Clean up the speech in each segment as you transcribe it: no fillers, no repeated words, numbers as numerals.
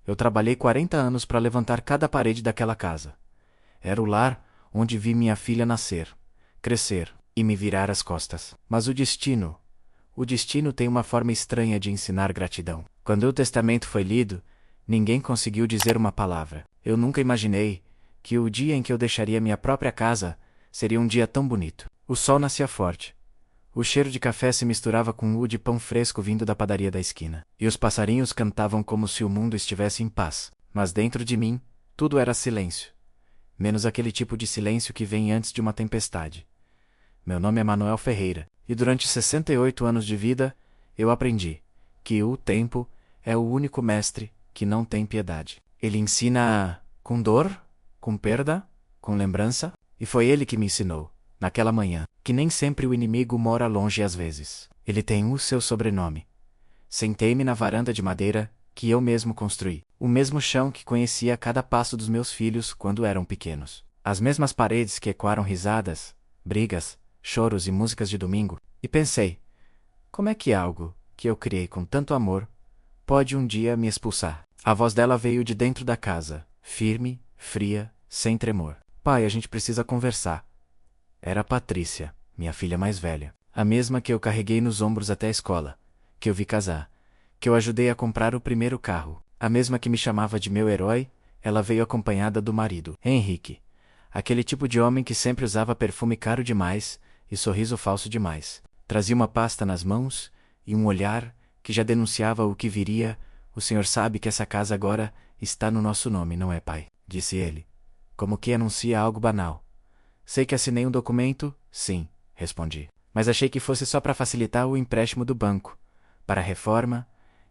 Eu trabalhei 40 anos para levantar cada parede daquela casa. Era o lar onde vi minha filha nascer, crescer e me virar as costas. Mas o destino tem uma forma estranha de ensinar gratidão. Quando o testamento foi lido, ninguém conseguiu dizer uma palavra. Eu nunca imaginei que o dia em que eu deixaria minha própria casa seria um dia tão bonito. O sol nascia forte. O cheiro de café se misturava com o de pão fresco vindo da padaria da esquina. E os passarinhos cantavam como se o mundo estivesse em paz. Mas dentro de mim, tudo era silêncio. Menos aquele tipo de silêncio que vem antes de uma tempestade. Meu nome é Manuel Ferreira, e durante 68 anos de vida, eu aprendi que o tempo é o único mestre que não tem piedade. Ele ensina com dor, com perda, com lembrança, e foi ele que me ensinou, naquela manhã, que nem sempre o inimigo mora longe às vezes. Ele tem o seu sobrenome. Sentei-me na varanda de madeira que eu mesmo construí. O mesmo chão que conhecia cada passo dos meus filhos quando eram pequenos. As mesmas paredes que ecoaram risadas, brigas, choros e músicas de domingo. E pensei, como é que algo que eu criei com tanto amor pode um dia me expulsar? A voz dela veio de dentro da casa, firme, fria, sem tremor. Pai, a gente precisa conversar. Era a Patrícia, minha filha mais velha. A mesma que eu carreguei nos ombros até a escola, que eu vi casar, que eu ajudei a comprar o primeiro carro. A mesma que me chamava de meu herói, ela veio acompanhada do marido, Henrique. Aquele tipo de homem que sempre usava perfume caro demais e sorriso falso demais. Trazia uma pasta nas mãos e um olhar que já denunciava o que viria. O senhor sabe que essa casa agora está no nosso nome, não é, pai? Disse ele, como que anuncia algo banal. Sei que assinei um documento, sim, respondi. Mas achei que fosse só para facilitar o empréstimo do banco. Para a reforma,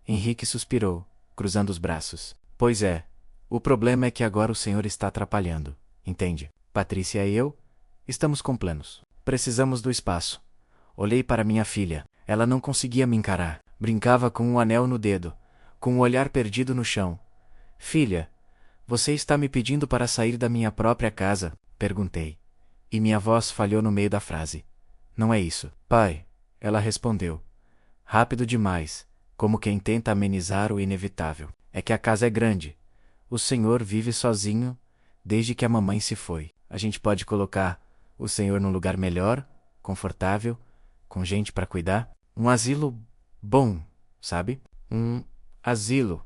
Henrique suspirou, cruzando os braços. Pois é, o problema é que agora o senhor está atrapalhando, entende? Patrícia e eu estamos com planos. Precisamos do espaço. Olhei para minha filha. Ela não conseguia me encarar. Brincava com um anel no dedo, com um olhar perdido no chão. Filha, você está me pedindo para sair da minha própria casa? Perguntei. E minha voz falhou no meio da frase. Não é isso, pai, ela respondeu. Rápido demais, como quem tenta amenizar o inevitável. É que a casa é grande. O senhor vive sozinho desde que a mamãe se foi. A gente pode colocar o senhor num lugar melhor, confortável, com gente para cuidar. Um asilo bom, sabe? Um asilo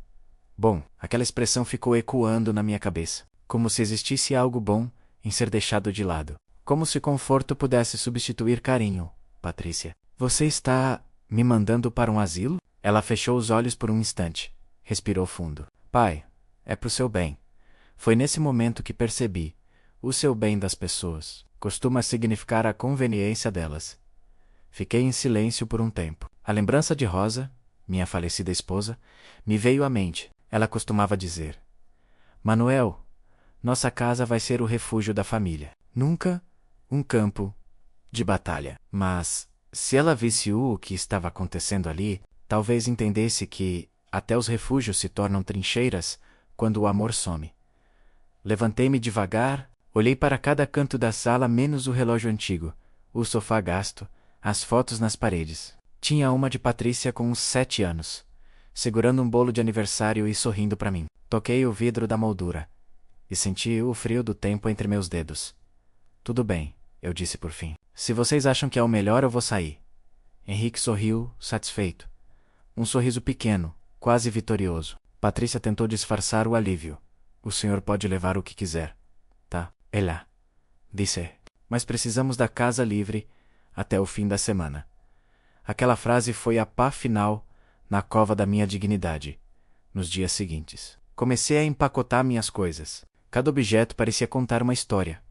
bom. Aquela expressão ficou ecoando na minha cabeça, como se existisse algo bom em ser deixado de lado. Como se conforto pudesse substituir carinho, Patrícia. Você está me mandando para um asilo? Ela fechou os olhos por um instante. Respirou fundo. Pai, é pro seu bem. Foi nesse momento que percebi. O seu bem das pessoas costuma significar a conveniência delas. Fiquei em silêncio por um tempo. A lembrança de Rosa, minha falecida esposa, me veio à mente. Ela costumava dizer: Manuel, nossa casa vai ser o refúgio da família. Nunca um campo de batalha. Mas, se ela visse o que estava acontecendo ali, talvez entendesse que até os refúgios se tornam trincheiras quando o amor some. Levantei-me devagar, olhei para cada canto da sala menos o relógio antigo, o sofá gasto, as fotos nas paredes. Tinha uma de Patrícia com uns 7 anos, segurando um bolo de aniversário e sorrindo para mim. Toquei o vidro da moldura e senti o frio do tempo entre meus dedos. Tudo bem, eu disse por fim. Se vocês acham que é o melhor, eu vou sair. Henrique sorriu, satisfeito. Um sorriso pequeno, quase vitorioso. Patrícia tentou disfarçar o alívio. O senhor pode levar o que quiser. Tá, ela disse. Mas precisamos da casa livre até o fim da semana. Aquela frase foi a pá final na cova da minha dignidade. Nos dias seguintes, comecei a empacotar minhas coisas. Cada objeto parecia contar uma história.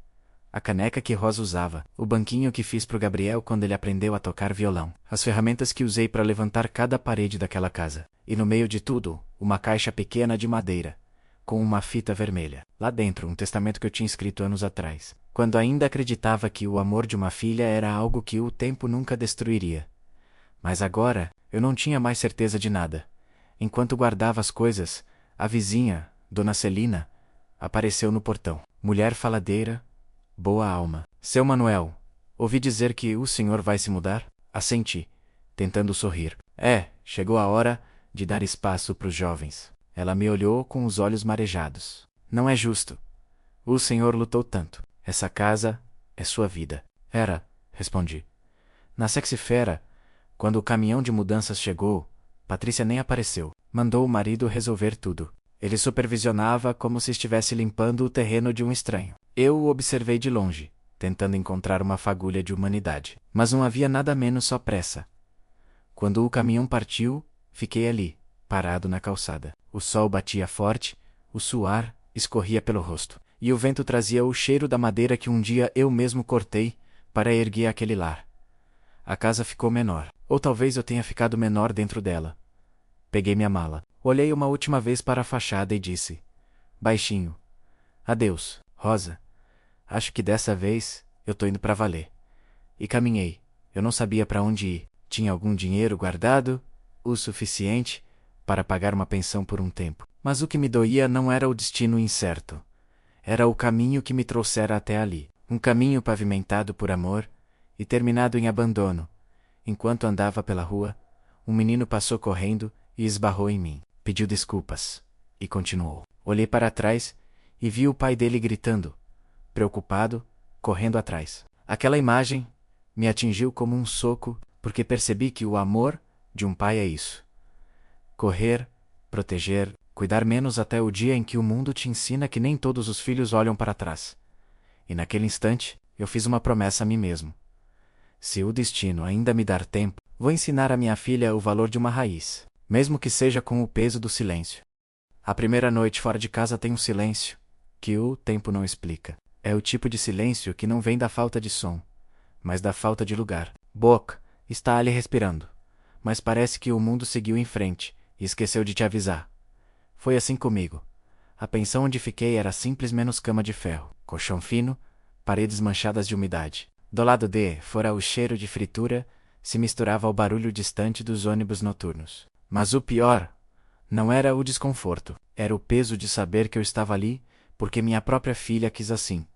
A caneca que Rosa usava, o banquinho que fiz pro Gabriel quando ele aprendeu a tocar violão, as ferramentas que usei para levantar cada parede daquela casa. E no meio de tudo, uma caixa pequena de madeira, com uma fita vermelha. Lá dentro, um testamento que eu tinha escrito anos atrás, quando ainda acreditava que o amor de uma filha era algo que o tempo nunca destruiria. Mas agora, eu não tinha mais certeza de nada. Enquanto guardava as coisas, a vizinha, Dona Celina, apareceu no portão. Mulher faladeira, boa alma. Seu Manuel, ouvi dizer que o senhor vai se mudar? Assenti, tentando sorrir. Chegou a hora de dar espaço pros jovens. Ela me olhou com os olhos marejados. Não é justo. O senhor lutou tanto. Essa casa é sua vida. Era, respondi. Na sexta-feira, quando o caminhão de mudanças chegou, Patrícia nem apareceu. Mandou o marido resolver tudo. Ele supervisionava como se estivesse limpando o terreno de um estranho. Eu o observei de longe, tentando encontrar uma fagulha de humanidade. Mas não havia nada menos só pressa. Quando o caminhão partiu, fiquei ali, parado na calçada. O sol batia forte, o suor escorria pelo rosto, e o vento trazia o cheiro da madeira que um dia eu mesmo cortei para erguer aquele lar. A casa ficou menor, ou talvez eu tenha ficado menor dentro dela. Peguei minha mala, olhei uma última vez para a fachada e disse, baixinho, adeus, Rosa. Acho que dessa vez eu tô indo para valer. E caminhei. Eu não sabia para onde ir. Tinha algum dinheiro guardado, o suficiente para pagar uma pensão por um tempo. Mas o que me doía não era o destino incerto. Era o caminho que me trouxera até ali. Um caminho pavimentado por amor e terminado em abandono. Enquanto andava pela rua, um menino passou correndo e esbarrou em mim. Pediu desculpas. E continuou. Olhei para trás e vi o pai dele gritando, preocupado, correndo atrás. Aquela imagem me atingiu como um soco, porque percebi que o amor de um pai é isso. Correr, proteger, cuidar menos até o dia em que o mundo te ensina que nem todos os filhos olham para trás. E naquele instante, eu fiz uma promessa a mim mesmo. Se o destino ainda me dar tempo, vou ensinar a minha filha o valor de uma raiz, mesmo que seja com o peso do silêncio. A primeira noite fora de casa tem um silêncio que o tempo não explica. É o tipo de silêncio que não vem da falta de som, mas da falta de lugar. Boca está ali respirando, mas parece que o mundo seguiu em frente e esqueceu de te avisar. Foi assim comigo. A pensão onde fiquei era simples menos cama de ferro, colchão fino, paredes manchadas de umidade. Do lado de fora o cheiro de fritura se misturava ao barulho distante dos ônibus noturnos. Mas o pior não era o desconforto, era o peso de saber que eu estava ali porque minha própria filha quis assim.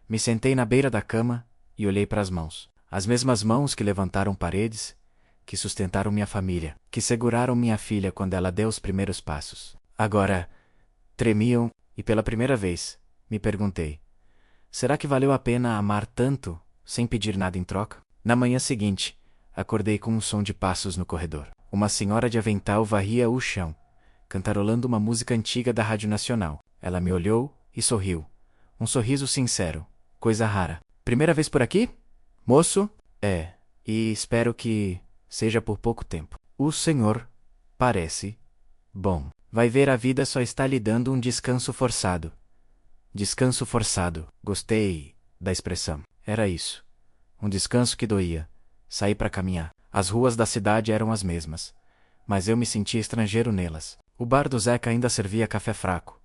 Me sentei na beira da cama e olhei para as mãos. As mesmas mãos que levantaram paredes, que sustentaram minha família, que seguraram minha filha quando ela deu os primeiros passos. Agora, tremiam e pela primeira vez, me perguntei, será que valeu a pena amar tanto sem pedir nada em troca? Na manhã seguinte, acordei com um som de passos no corredor. Uma senhora de avental varria o chão, cantarolando uma música antiga da Rádio Nacional. Ela me olhou e sorriu. Um sorriso sincero, coisa rara. Primeira vez por aqui? Moço? É, e espero que seja por pouco tempo. O senhor parece bom. Vai ver, a vida só está lhe dando um descanso forçado. Descanso forçado. Gostei da expressão. Era isso. Um descanso que doía. Saí para caminhar. As ruas da cidade eram as mesmas, mas eu me sentia estrangeiro nelas. O bar do Zeca ainda servia café fraco.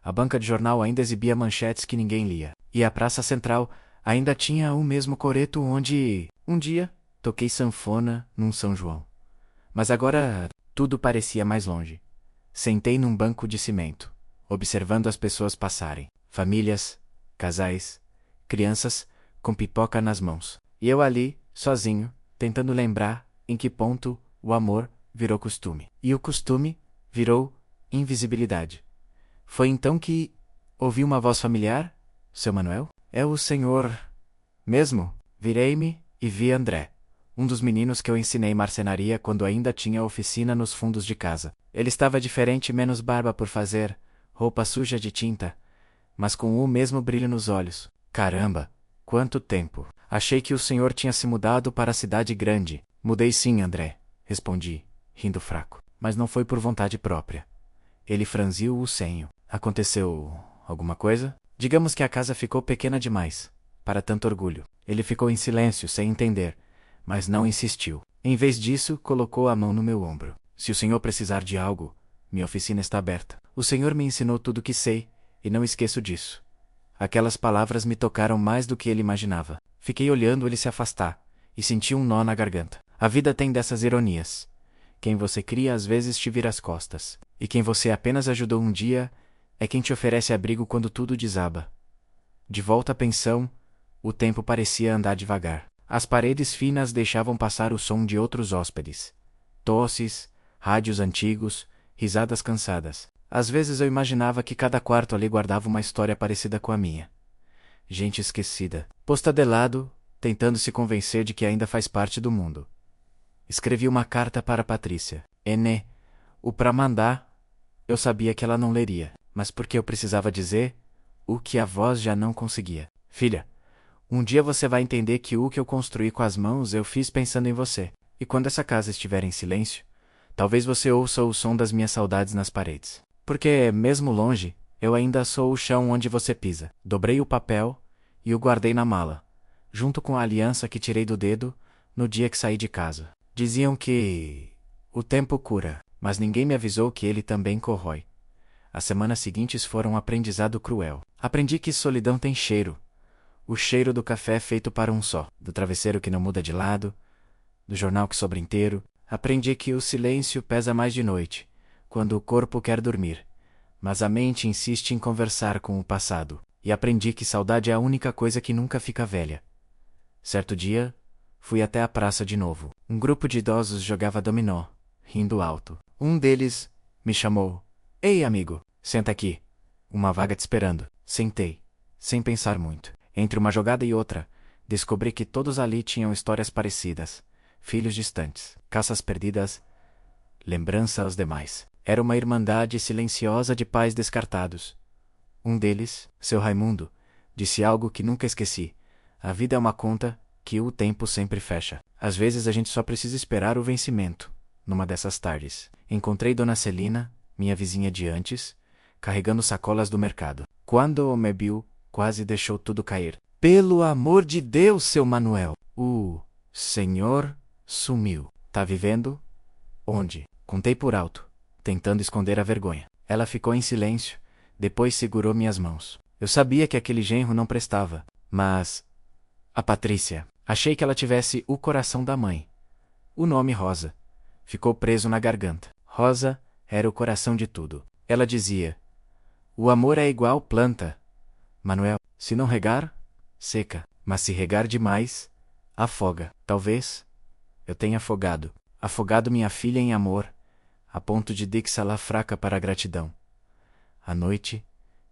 A banca de jornal ainda exibia manchetes que ninguém lia. E a Praça Central ainda tinha o mesmo coreto onde, um dia, toquei sanfona num São João. Mas agora tudo parecia mais longe. Sentei num banco de cimento, observando as pessoas passarem. Famílias, casais, crianças com pipoca nas mãos. E eu ali, sozinho, tentando lembrar em que ponto o amor virou costume. E o costume virou invisibilidade. Foi então que ouvi uma voz familiar. Seu Manuel? É o senhor mesmo? Virei-me e vi André, um dos meninos que eu ensinei marcenaria quando ainda tinha oficina nos fundos de casa. Ele estava diferente, menos barba por fazer, roupa suja de tinta, mas com o mesmo brilho nos olhos. Caramba, quanto tempo! Achei que o senhor tinha se mudado para a cidade grande. Mudei sim, André, respondi, rindo fraco. Mas não foi por vontade própria. Ele franziu o senho. Aconteceu alguma coisa? Digamos que a casa ficou pequena demais para tanto orgulho. Ele ficou em silêncio, sem entender, mas não insistiu. Em vez disso, colocou a mão no meu ombro. Se o senhor precisar de algo, minha oficina está aberta. O senhor me ensinou tudo o que sei, e não esqueço disso. Aquelas palavras me tocaram mais do que ele imaginava. Fiquei olhando ele se afastar, e senti um nó na garganta. A vida tem dessas ironias. Quem você cria às vezes te vira as costas, e quem você apenas ajudou um dia é quem te oferece abrigo quando tudo desaba. De volta à pensão, o tempo parecia andar devagar. As paredes finas deixavam passar o som de outros hóspedes. Tosses, rádios antigos, risadas cansadas. Às vezes eu imaginava que cada quarto ali guardava uma história parecida com a minha. Gente esquecida, posta de lado, tentando se convencer de que ainda faz parte do mundo. Escrevi uma carta para Patrícia. O pra mandar, eu sabia que ela não leria, mas porque eu precisava dizer o que a voz já não conseguia. Filha, um dia você vai entender que o que eu construí com as mãos eu fiz pensando em você. E quando essa casa estiver em silêncio, talvez você ouça o som das minhas saudades nas paredes. Porque, mesmo longe, eu ainda sou o chão onde você pisa. Dobrei o papel e o guardei na mala, junto com a aliança que tirei do dedo no dia que saí de casa. Diziam que o tempo cura, mas ninguém me avisou que ele também corrói. As semanas seguintes foram um aprendizado cruel. Aprendi que solidão tem cheiro. O cheiro do café feito para um só, do travesseiro que não muda de lado, do jornal que sobra inteiro. Aprendi que o silêncio pesa mais de noite, quando o corpo quer dormir, mas a mente insiste em conversar com o passado. E aprendi que saudade é a única coisa que nunca fica velha. Certo dia, fui até a praça de novo. Um grupo de idosos jogava dominó, rindo alto. Um deles me chamou. Ei, amigo, senta aqui. Uma vaga te esperando. Sentei, sem pensar muito. Entre uma jogada e outra, descobri que todos ali tinham histórias parecidas. Filhos distantes, caças perdidas, lembrança aos demais. Era uma irmandade silenciosa de pais descartados. Um deles, seu Raimundo, disse algo que nunca esqueci. A vida é uma conta que o tempo sempre fecha. Às vezes a gente só precisa esperar o vencimento. Numa dessas tardes, encontrei Dona Celina, minha vizinha de antes, carregando sacolas do mercado. Quando me viu, quase deixou tudo cair. Pelo amor de Deus, seu Manuel! O senhor sumiu. Tá vivendo? Onde? Contei por alto, tentando esconder a vergonha. Ela ficou em silêncio, depois segurou minhas mãos. Eu sabia que aquele genro não prestava, mas... a Patrícia. Achei que ela tivesse o coração da mãe. O nome Rosa ficou preso na garganta. Rosa era o coração de tudo. Ela dizia: o amor é igual planta. Manuel, se não regar, seca. Mas se regar demais, afoga. Talvez eu tenha afogado. Afogado minha filha em amor, a ponto de deixá-la fraca para a gratidão. À noite,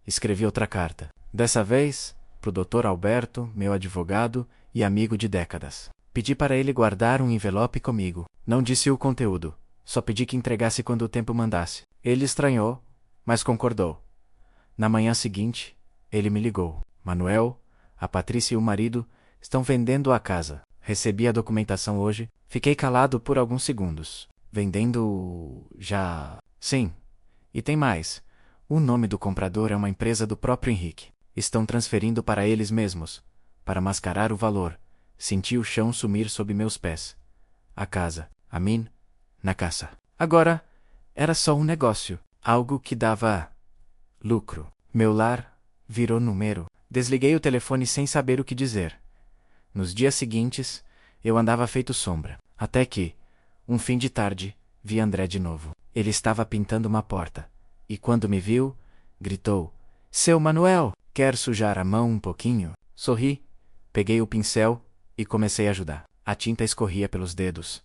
escrevi outra carta. Dessa vez, pro Dr. Alberto, meu advogado e amigo de décadas. Pedi para ele guardar um envelope comigo. Não disse o conteúdo, só pedi que entregasse quando o tempo mandasse. Ele estranhou, mas concordou. Na manhã seguinte, ele me ligou. Manuel, a Patrícia e o marido estão vendendo a casa. Recebi a documentação hoje. Fiquei calado por alguns segundos. Vendendo... já... Sim. E tem mais. O nome do comprador é uma empresa do próprio Henrique. Estão transferindo para eles mesmos. Para mascarar o valor. Senti o chão sumir sob meus pés. A casa. A mim. Na caça. Agora, era só um negócio. Algo que dava... lucro. Meu lar virou número. Desliguei o telefone sem saber o que dizer. Nos dias seguintes, eu andava feito sombra. Até que, um fim de tarde, vi André de novo. Ele estava pintando uma porta. E quando me viu, gritou: Seu Manuel, quer sujar a mão um pouquinho? Sorri, peguei o pincel e comecei a ajudar. A tinta escorria pelos dedos.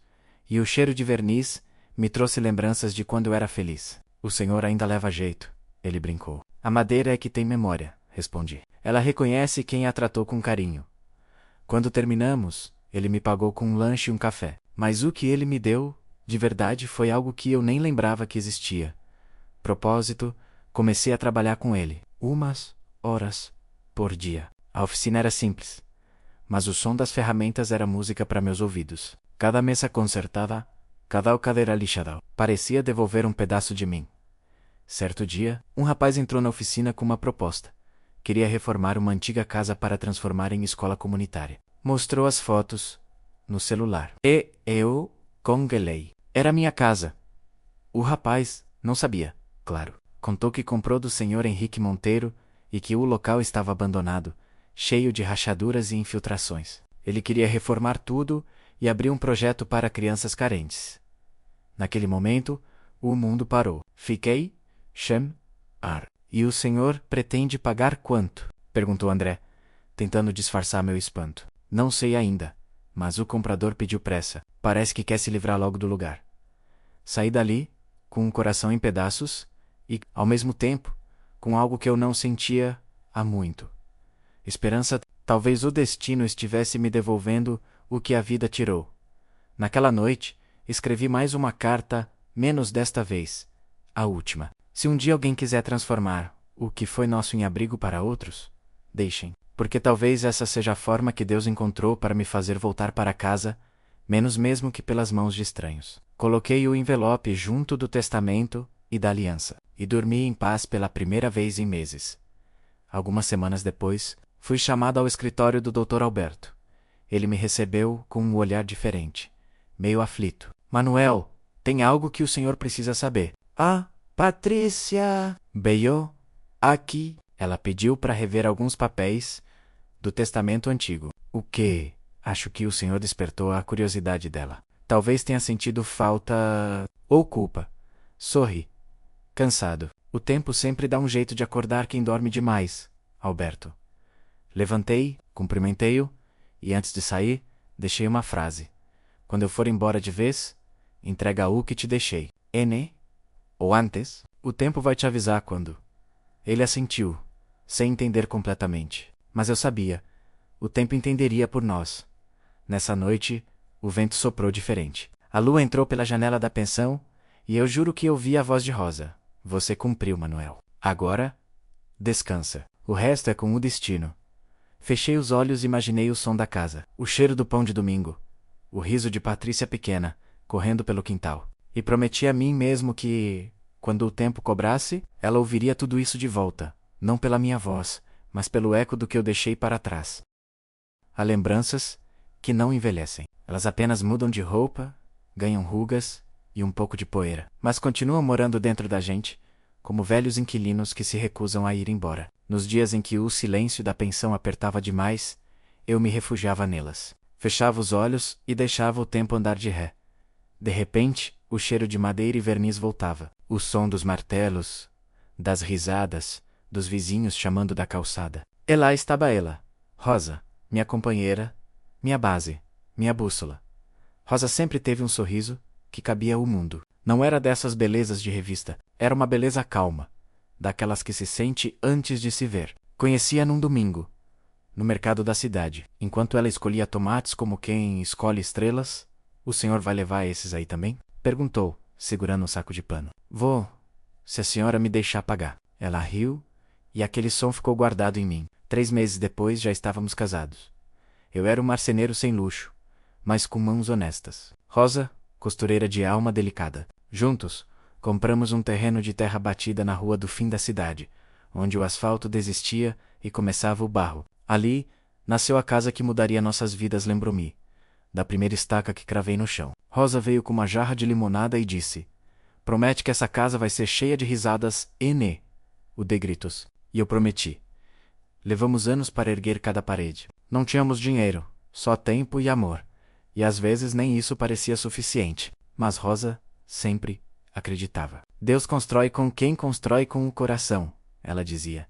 E o cheiro de verniz me trouxe lembranças de quando eu era feliz. O senhor ainda leva jeito, ele brincou. A madeira é que tem memória, respondi. Ela reconhece quem a tratou com carinho. Quando terminamos, ele me pagou com um lanche e um café. Mas o que ele me deu, de verdade, foi algo que eu nem lembrava que existia. Propósito, comecei a trabalhar com ele, umas horas por dia. A oficina era simples, mas o som das ferramentas era música para meus ouvidos. Cada mesa consertada, cada cadeira lixada, parecia devolver um pedaço de mim. Certo dia, um rapaz entrou na oficina com uma proposta. Queria reformar uma antiga casa para transformar em escola comunitária. Mostrou as fotos no celular. E eu congelei. Era minha casa. O rapaz não sabia, claro. Contou que comprou do senhor Henrique Monteiro e que o local estava abandonado, cheio de rachaduras e infiltrações. Ele queria reformar tudo e abrir um projeto para crianças carentes. Naquele momento, o mundo parou. Fiquei ar. E o senhor pretende pagar quanto? Perguntou André, tentando disfarçar meu espanto. Não sei ainda, mas o comprador pediu pressa. Parece que quer se livrar logo do lugar. Saí dali, com o coração em pedaços, e, ao mesmo tempo, com algo que eu não sentia há muito. Esperança. Talvez o destino estivesse me devolvendo o que a vida tirou. Naquela noite, escrevi mais uma carta, menos desta vez, a última. Se um dia alguém quiser transformar o que foi nosso em abrigo para outros, deixem, porque talvez essa seja a forma que Deus encontrou para me fazer voltar para casa, menos mesmo que pelas mãos de estranhos. Coloquei o envelope junto do testamento e da aliança, e dormi em paz pela primeira vez em meses. Algumas semanas depois, fui chamado ao escritório do Dr. Alberto. Ele me recebeu com um olhar diferente, meio aflito. Manuel, tem algo que o senhor precisa saber. Ah, Patrícia! Beiou. Aqui. Ela pediu para rever alguns papéis do testamento antigo. O quê? Acho que o senhor despertou a curiosidade dela. Talvez tenha sentido falta ou culpa. Sorri. Cansado. O tempo sempre dá um jeito de acordar quem dorme demais, Alberto. Levantei, cumprimentei-o, e antes de sair, deixei uma frase. Quando eu for embora de vez, entrega o que te deixei. N. Ou antes, o tempo vai te avisar quando. Ele assentiu, sem entender completamente. Mas eu sabia. O tempo entenderia por nós. Nessa noite, o vento soprou diferente. A lua entrou pela janela da pensão, e eu juro que ouvi a voz de Rosa. Você cumpriu, Manuel. Agora, descansa. O resto é com o destino. Fechei os olhos e imaginei o som da casa, o cheiro do pão de domingo, o riso de Patrícia pequena, correndo pelo quintal. E prometi a mim mesmo que, quando o tempo cobrasse, ela ouviria tudo isso de volta, não pela minha voz, mas pelo eco do que eu deixei para trás. Há lembranças que não envelhecem. Elas apenas mudam de roupa, ganham rugas e um pouco de poeira, mas continuam morando dentro da gente, como velhos inquilinos que se recusam a ir embora. Nos dias em que o silêncio da pensão apertava demais, eu me refugiava nelas. Fechava os olhos e deixava o tempo andar de ré. De repente, o cheiro de madeira e verniz voltava. O som dos martelos, das risadas, dos vizinhos chamando da calçada. E lá estava ela, Rosa, minha companheira, minha base, minha bússola. Rosa sempre teve um sorriso que cabia ao mundo. Não era dessas belezas de revista, era uma beleza calma, daquelas que se sente antes de se ver. Conhecia num domingo, no mercado da cidade. Enquanto ela escolhia tomates como quem escolhe estrelas, o senhor vai levar esses aí também? Perguntou, segurando um saco de pano. Vou, se a senhora me deixar pagar. Ela riu, e aquele som ficou guardado em mim. 3 meses depois já estávamos casados. Eu era um marceneiro sem luxo, mas com mãos honestas. Rosa, costureira de alma delicada. Juntos, compramos um terreno de terra batida na rua do fim da cidade, onde o asfalto desistia e começava o barro. Ali, nasceu a casa que mudaria nossas vidas, lembrou-me, da primeira estaca que cravei no chão. Rosa veio com uma jarra de limonada e disse: promete que essa casa vai ser cheia de risadas e de gritos. E eu prometi. Levamos anos para erguer cada parede. Não tínhamos dinheiro, só tempo e amor, e às vezes nem isso parecia suficiente. Mas Rosa sempre acreditava. Deus constrói com quem constrói com o coração, ela dizia.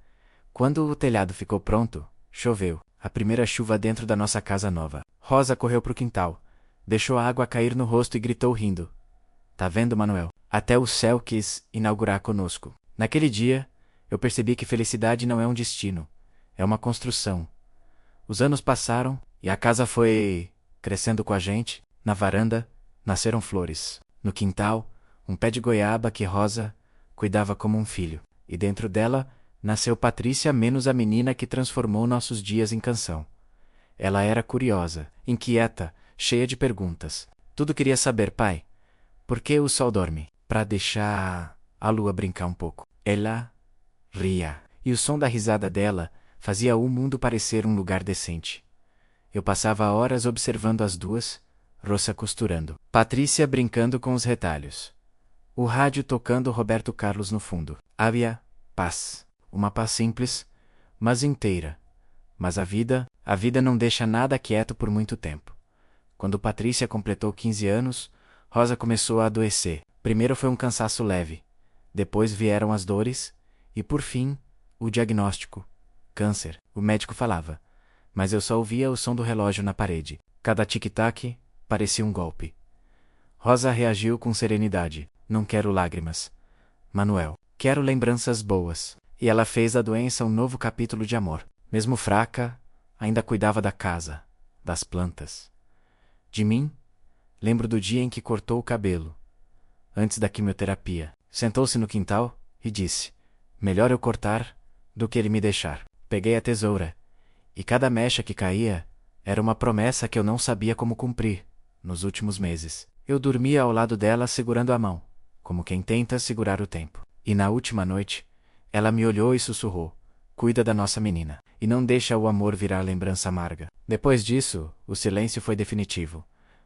Quando o telhado ficou pronto, choveu. A primeira chuva dentro da nossa casa nova. Rosa correu para o quintal, deixou a água cair no rosto e gritou rindo. Tá vendo, Manuel? Até o céu quis inaugurar conosco. Naquele dia, eu percebi que felicidade não é um destino, é uma construção. Os anos passaram e a casa foi crescendo com a gente. Na varanda, nasceram flores. No quintal, um pé de goiaba que Rosa cuidava como um filho. E dentro dela, nasceu Patrícia, menos a menina que transformou nossos dias em canção. Ela era curiosa, inquieta, cheia de perguntas. Tudo queria saber, pai. Por que o sol dorme? Para deixar a lua brincar um pouco. Ela ria, e o som da risada dela fazia o mundo parecer um lugar decente. Eu passava horas observando as duas, Rosa costurando, Patrícia brincando com os retalhos. O rádio tocando Roberto Carlos no fundo. Havia paz. Uma paz simples, mas inteira. Mas a vida não deixa nada quieto por muito tempo. Quando Patrícia completou 15 anos, Rosa começou a adoecer. Primeiro foi um cansaço leve, depois vieram as dores, e por fim, o diagnóstico. Câncer, o médico falava. Mas eu só ouvia o som do relógio na parede. Cada tic-tac parecia um golpe. Rosa reagiu com serenidade. Não quero lágrimas. Manuel, Quero lembranças boas. E ela fez da doença um novo capítulo de amor. Mesmo fraca, ainda cuidava da casa, das plantas. De mim, lembro do dia em que cortou o cabelo, antes da quimioterapia. Sentou-se no quintal e disse: melhor eu cortar do que ele me deixar. Peguei a tesoura, e cada mecha que caía era uma promessa que eu não sabia como cumprir nos últimos meses. Eu dormia ao lado dela segurando a mão, como quem tenta segurar o tempo. E na última noite, ela me olhou e sussurrou: cuida da nossa menina, e não deixa o amor virar lembrança amarga. Depois disso, o silêncio foi definitivo.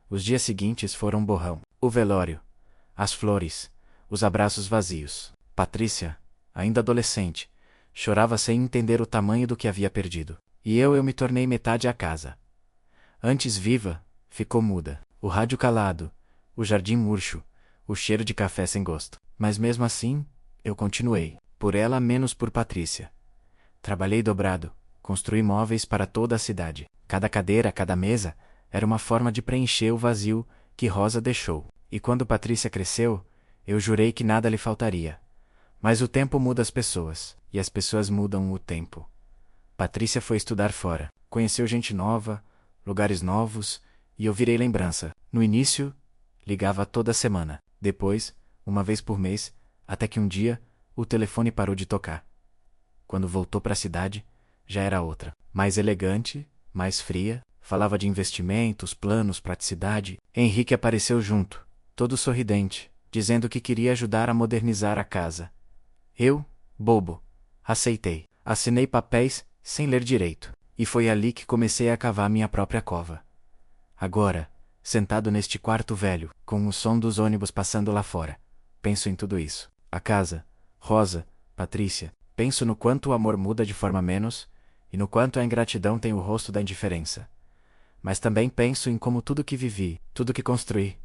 Os dias seguintes foram um borrão. O velório, as flores, os abraços vazios. Patrícia, ainda adolescente, chorava sem entender o tamanho do que havia perdido. E eu me tornei metade a casa. Antes viva, ficou muda. O rádio calado, o jardim murcho, o cheiro de café sem gosto. Mas mesmo assim, eu continuei. Por ela, menos por Patrícia. Trabalhei dobrado, construí móveis para toda a cidade. Cada cadeira, cada mesa, era uma forma de preencher o vazio que Rosa deixou. E quando Patrícia cresceu, eu jurei que nada lhe faltaria. Mas o tempo muda as pessoas, e as pessoas mudam o tempo. Patrícia foi estudar fora, conheceu gente nova, lugares novos, e eu virei lembrança. No início, ligava toda semana. Depois, uma vez por mês, até que um dia, o telefone parou de tocar. Quando voltou para a cidade, já era outra. Mais elegante, mais fria, falava de investimentos, planos, praticidade. Henrique apareceu junto, todo sorridente, dizendo que queria ajudar a modernizar a casa. Eu, bobo, aceitei. Assinei papéis sem ler direito. E foi ali que comecei a cavar minha própria cova. Agora, sentado neste quarto velho, com o som dos ônibus passando lá fora, penso em tudo isso. A casa, Rosa, Patrícia. Penso no quanto o amor muda de forma menos, e no quanto a ingratidão tem o rosto da indiferença. Mas também penso em como tudo que vivi, tudo que construí,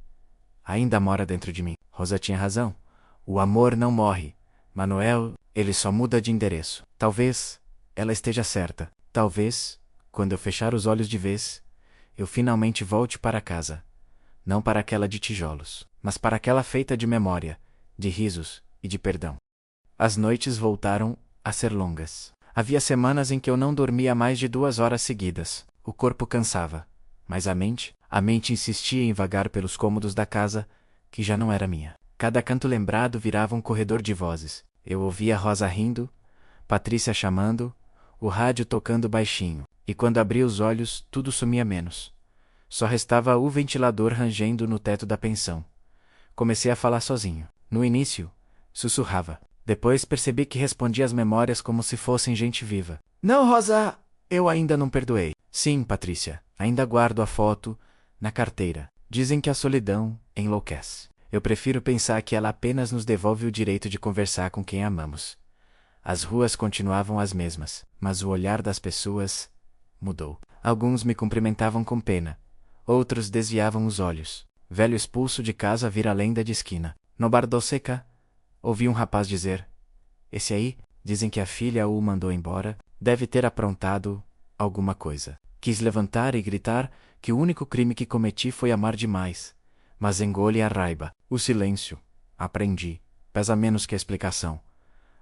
ainda mora dentro de mim. Rosa tinha razão. O amor não morre. Manuel, ele só muda de endereço. Talvez ela esteja certa. Talvez, quando eu fechar os olhos de vez, eu finalmente volte para casa. Não para aquela de tijolos, mas para aquela feita de memória, de risos e de perdão. As noites voltaram a ser longas. Havia semanas em que eu não dormia mais de 2 horas seguidas. O corpo cansava, mas a mente insistia em vagar pelos cômodos da casa, que já não era minha. Cada canto lembrado virava um corredor de vozes. Eu ouvia Rosa rindo, Patrícia chamando, o rádio tocando baixinho. E quando abria os olhos, tudo sumia menos. Só restava o ventilador rangendo no teto da pensão. Comecei a falar sozinho. No início, sussurrava. Depois percebi que respondia às memórias como se fossem gente viva. Não, Rosa, eu ainda não perdoei. Sim, Patrícia, ainda guardo a foto na carteira. Dizem que a solidão enlouquece. Eu prefiro pensar que ela apenas nos devolve o direito de conversar com quem amamos. As ruas continuavam as mesmas, mas o olhar das pessoas mudou. Alguns me cumprimentavam com pena. Outros desviavam os olhos. Velho expulso de casa vira lenda de esquina. No bar do Seca, ouvi um rapaz dizer: esse aí, dizem que a filha o mandou embora, deve ter aprontado alguma coisa. Quis levantar e gritar que o único crime que cometi foi amar demais. Mas engole a raiva. O silêncio. Aprendi. Pesa menos que a explicação.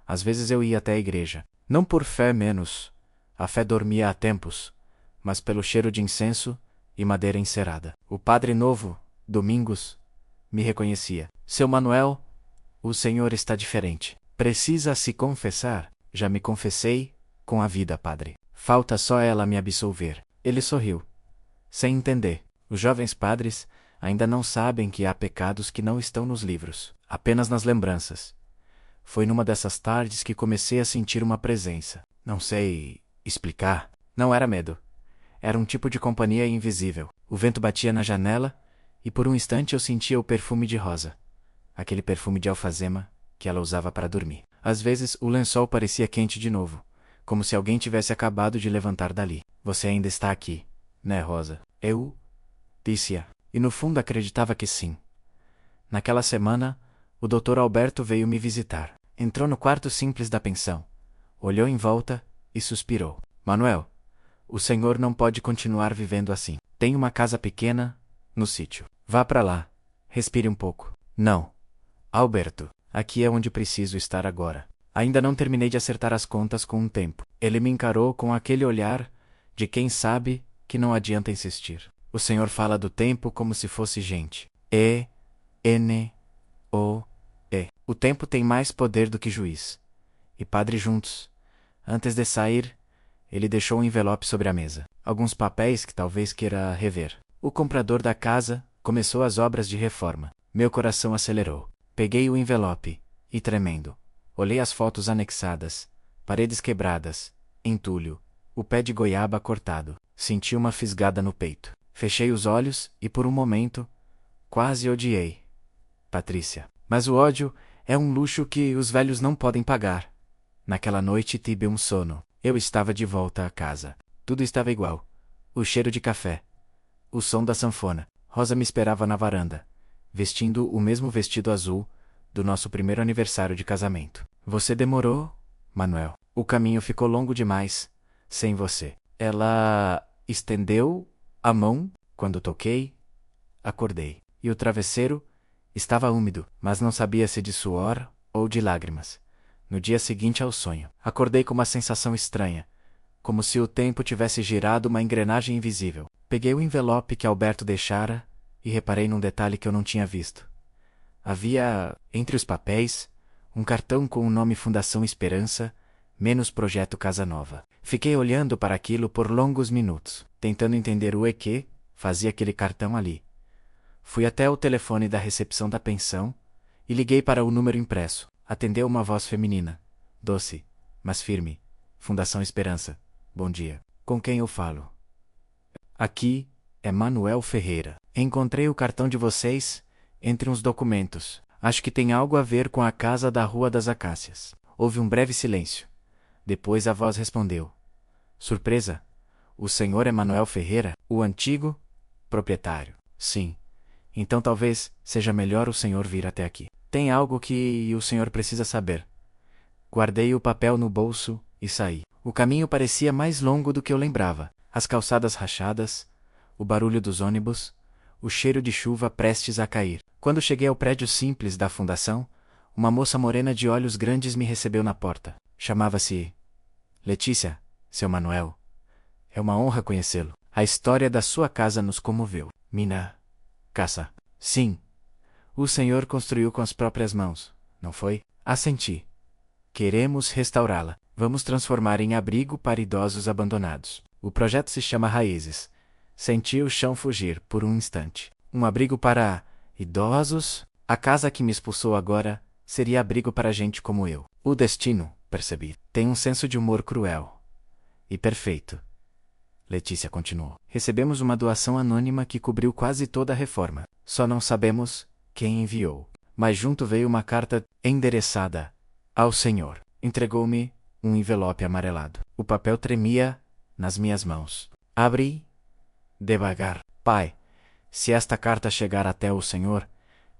Às vezes eu ia até a igreja. Não por fé menos. A fé dormia há tempos. Mas pelo cheiro de incenso e madeira encerada. O padre novo, Domingos, me reconhecia. Seu Manuel, o senhor está diferente. Precisa se confessar. Já me confessei com a vida, padre. Falta só ela me absolver. Ele sorriu. Sem entender. Os jovens padres ainda não sabem que há pecados que não estão nos livros, apenas nas lembranças. Foi numa dessas tardes que comecei a sentir uma presença. Não sei explicar. Não era medo. Era um tipo de companhia invisível. O vento batia na janela e por um instante eu sentia o perfume de Rosa. Aquele perfume de alfazema que ela usava para dormir. Às vezes o lençol parecia quente de novo, como se alguém tivesse acabado de levantar dali. Você ainda está aqui, né, Rosa? Eu disse-a, e no fundo acreditava que sim. Naquela semana, o Dr. Alberto veio me visitar. Entrou no quarto simples da pensão, olhou em volta e suspirou. Manuel, o senhor não pode continuar vivendo assim. Tem uma casa pequena no sítio. Vá para lá, respire um pouco. Não, Alberto, Aqui é onde preciso estar agora. Ainda não terminei de acertar as contas com o tempo. Ele me encarou com aquele olhar de quem sabe que não adianta insistir. O senhor fala do tempo como se fosse gente. E-N-O-E. O tempo tem mais poder do que juiz. E padre juntos. Antes de sair, ele deixou um envelope sobre a mesa. Alguns papéis que talvez queira rever. O comprador da casa começou as obras de reforma. Meu coração acelerou. Peguei o envelope e, tremendo, olhei as fotos anexadas, paredes quebradas, entulho, o pé de goiaba cortado. Senti uma fisgada no peito. Fechei os olhos e, por um momento, quase odiei Patrícia. Mas o ódio é um luxo que os velhos não podem pagar. Naquela noite tive um sono. Eu estava de volta à casa. Tudo estava igual. O cheiro de café. O som da sanfona. Rosa me esperava na varanda, vestindo o mesmo vestido azul do nosso primeiro aniversário de casamento. Você demorou, Manuel. O caminho ficou longo demais, sem você. Ela estendeu a mão quando toquei. Acordei. E o travesseiro estava úmido, mas não sabia se de suor ou de lágrimas. No dia seguinte ao sonho, acordei com uma sensação estranha, como se o tempo tivesse girado uma engrenagem invisível. Peguei o envelope que Alberto deixara e reparei num detalhe que eu não tinha visto. Havia, entre os papéis, um cartão com o nome Fundação Esperança, menos Projeto Casa Nova. Fiquei olhando para aquilo por longos minutos, tentando entender o que fazia aquele cartão ali. Fui até o telefone da recepção da pensão e liguei para o número impresso. Atendeu uma voz feminina, doce, mas firme. Fundação Esperança. Bom dia. Com quem eu falo? Aqui é Manuel Ferreira. Encontrei o cartão de vocês entre uns documentos. Acho que tem algo a ver com a casa da Rua das Acácias. Houve um breve silêncio. Depois a voz respondeu. Surpresa? O senhor é Manuel Ferreira, o antigo proprietário? Sim. Então talvez seja melhor o senhor vir até aqui. Tem algo que o senhor precisa saber. Guardei o papel no bolso e saí. O caminho parecia mais longo do que eu lembrava. As calçadas rachadas, o barulho dos ônibus, o cheiro de chuva prestes a cair. Quando cheguei ao prédio simples da fundação, uma moça morena de olhos grandes me recebeu na porta. Chamava-se Letícia, seu Manuel. É uma honra conhecê-lo. A história da sua casa nos comoveu. Minha casa. Sim. O senhor construiu com as próprias mãos, não foi? Assenti. Queremos restaurá-la. Vamos transformar em abrigo para idosos abandonados. O projeto se chama Raízes. Senti o chão fugir por um instante. Um abrigo para idosos? A casa que me expulsou agora seria abrigo para gente como eu. O destino, percebi, tem um senso de humor cruel. E perfeito. Letícia continuou. Recebemos uma doação anônima que cobriu quase toda a reforma. Só não sabemos quem enviou. Mas junto veio uma carta endereçada ao senhor. Entregou-me um envelope amarelado. O papel tremia nas minhas mãos. Abri devagar. Pai, se esta carta chegar até o senhor,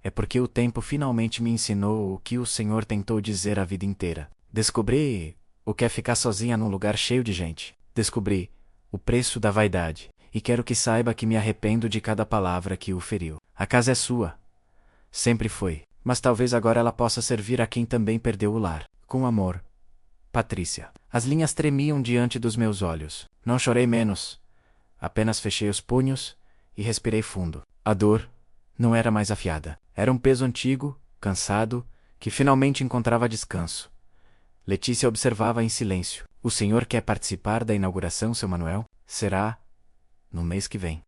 é porque o tempo finalmente me ensinou o que o senhor tentou dizer a vida inteira. Descobri o que é ficar sozinha num lugar cheio de gente. Descobri o preço da vaidade. E quero que saiba que me arrependo de cada palavra que o feriu. A casa é sua. Sempre foi. Mas talvez agora ela possa servir a quem também perdeu o lar. Com amor. Patrícia. As linhas tremiam diante dos meus olhos. Não chorei menos. Apenas fechei os punhos e respirei fundo. A dor não era mais afiada. Era um peso antigo, cansado, que finalmente encontrava descanso. Letícia observava em silêncio. O senhor quer participar da inauguração, seu Manuel? Será no mês que vem.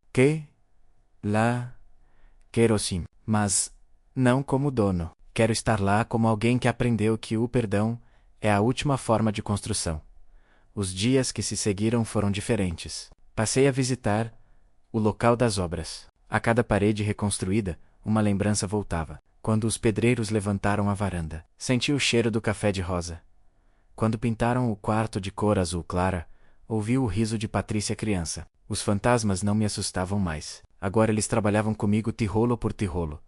Quero sim, mas não como dono. Quero estar lá como alguém que aprendeu que o perdão é a última forma de construção. Os dias que se seguiram foram diferentes. Passei a visitar o local das obras. A cada parede reconstruída, uma lembrança voltava. Quando os pedreiros levantaram a varanda, senti o cheiro do café de rosa. Quando pintaram o quarto de cor azul clara, ouvi o riso de Patrícia criança. Os fantasmas não me assustavam mais. Agora eles trabalhavam comigo tijolo por tijolo.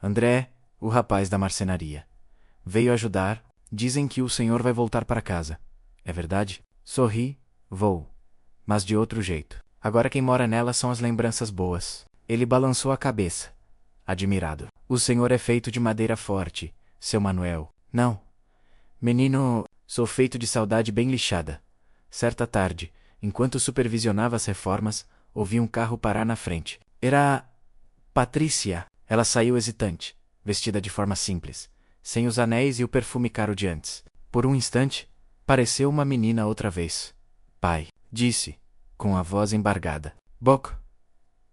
André, o rapaz da marcenaria, veio ajudar. Dizem que o senhor vai voltar para casa. É verdade? Sorri, vou. Mas de outro jeito. Agora quem mora nela são as lembranças boas. Ele balançou a cabeça, admirado. O senhor é feito de madeira forte, seu Manuel. Não. Menino, sou feito de saudade bem lixada. Certa tarde, enquanto supervisionava as reformas, ouvi um carro parar na frente. Era Patrícia. Ela saiu hesitante, vestida de forma simples, sem os anéis e o perfume caro de antes. Por um instante, pareceu uma menina outra vez. Pai, disse, com a voz embargada. Boc.